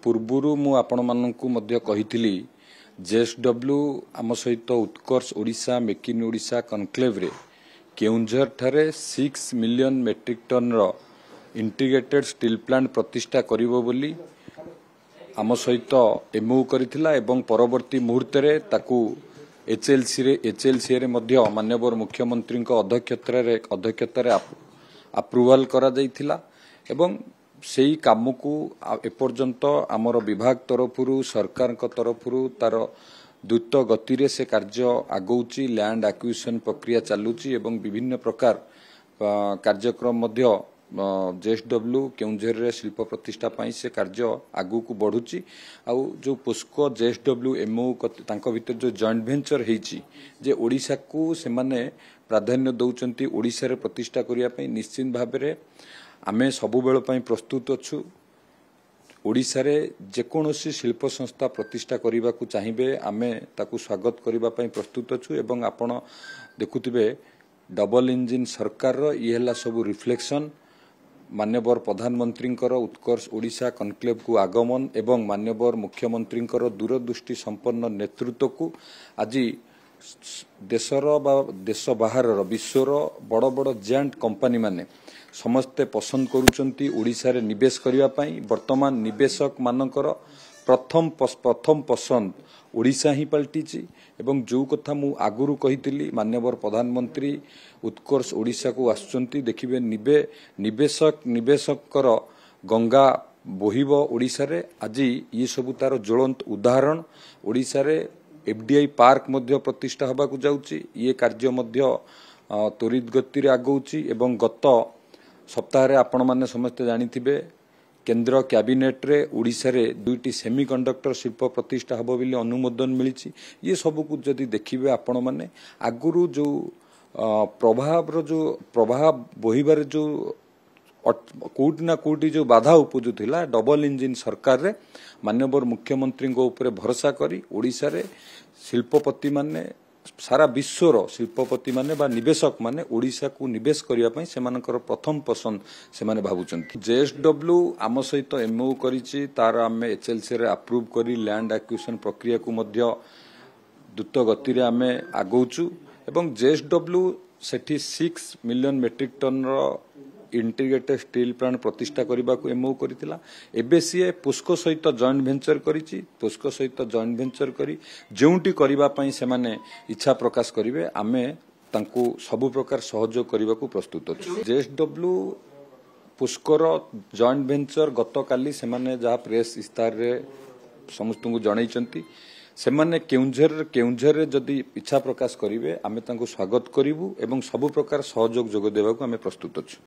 पूर्वरु मु आपण माननकु मध्य कहिथिली जेएसडब्ल्यू आम सहित Utkarsh Odisha make in Odisha conclave रे केउंझर ठारे 6 मिलियन मेट्रिक टन रो इंटीग्रेटेड स्टील प्लांट प्रतिष्ठा करिवो बोली आम सहित एमओ करिथिला एवं परवर्ती मुहूर्त रे ताकू एचएलसी रे मध्य माननीय मुख्यमंत्री अध्यक्षता रे अप्रूवल करा जाइथिला एवं सेही काम को एपर्यंत आमर विभाग तरफरु सरकार तरफरु तार द्रुत गति रे से कार्य आगौची लैंड एक्विजिशन प्रक्रिया चालुची एवं विभिन्न प्रकार कार्यक्रम मध्य जेएसडब्ल्यू केउंझर रे शिल्प प्रतिष्ठा पाई से कार्य आगु को बढ़ुची आउ जो पोस्को जेएसडब्ल्यू एमओ तांको भीतर जो जॉइंट वेंचर हेची जे ओडिशा को से माने प्राधान्य दउचंती ओडिशा रे प्रतिष्ठा करिया पई निश्चित भाव रे आमे सबु बेल पई प्रस्तुत अछु ओडिशा रे जेकोनोसी शिल्प संस्था प्रतिष्ठा करिबा को चाहिबे आमे ताकू स्वागत करिबा पई प्रस्तुत अछु एवं आपण देखुतिबे डबल इंजिन सरकार रो ई हला सब रिफ्लेक्शन मान्यवर प्रधानमंत्री उत्कर्ष ओडिशा कनक्लेव को आगमन एवं मान्यवर मुख्यमंत्री दूरदृष्टि संपन्न नेतृत्व को आज देशर देश बाहर विश्वर बड़ बड़ जायंट कंपनी माने समस्ते पसंद करुचंती ओडिशा रे निवेश करिवा पई वर्तमान निवेशक मानकर प्रथम पसंद ओडिशा ही पलटिची एवं जो कथा मु आगुरु कहितिली मान्यवर प्रधानमंत्री उत्कर्ष ओडिशा को आसुचंती देखिबे निवेशकर गंगा बोहिब ओडिशा रे आज ये सब तार ज्वलंत उदाहरण ओडिशा रे एफडीआई पार्क मध्य प्रतिष्ठा हबा को जाउची ये कार्य मध्य त्वरित गति रे आगौची एवं गत सप्ताह रे आपण माने समस्त जानिथिबे केंद्र कैबिनेट रे ओडिशा रे दुईटी सेमीकंडक्टर शिल्प प्रतिष्ठा हबो बिले अनुमोदन मिलिछि ये सब को जदि देखिबे आपण माने आगुरु जो प्रभाव बोहिबार जो कोटी ना कोटी जो बाधा उपजुथिला डबल इंजिन सरकार रे माननीय मुख्यमंत्री ऊपर भरोसा करी ओडिशा रे शिल्पपति माने सारा विश्वर शिल्पपति माने बा निवेशक माने ओडिशा को निवेश करिया पई सेमानकर प्रथम पसंद से माने भाबुचंती जेएसडब्ल्यू आम सहित एमओ करिछि तार आमे एचएलसी रे अप्रूव करी लैंड एक्विजिशन प्रक्रिया को मध्य द्रुत गति रे आमे आगौचु एवं जेएसडब्ल्यू सेठी 6 मिलियन मेट्रिक टन रो इंटीग्रेटेड स्टील प्लांट प्रतिष्ठा करने को एमओ करथिला एबे सीए पोस्को सहित जॉइंट वेंचर करिछि पोस्को सहित जॉइंट वेंचर करी जेउटी करबा पई से माने इच्छा प्रकाश करिवे आमे तांको सब प्रकार सहयोग करबा को प्रस्तुत अछु जेएसडब्ल्यू पोस्कोर जॉइंट वेंचर गतकाली से माने जहा प्रेस इस्तार रे समस्त को जणाइचंती से माने केउंझर रे जदि इच्छा प्रकाश करिवे आमे तांको स्वागत करिवु एवं सब प्रकार सहयोग जोग देबा को आमे प्रस्तुत अछु।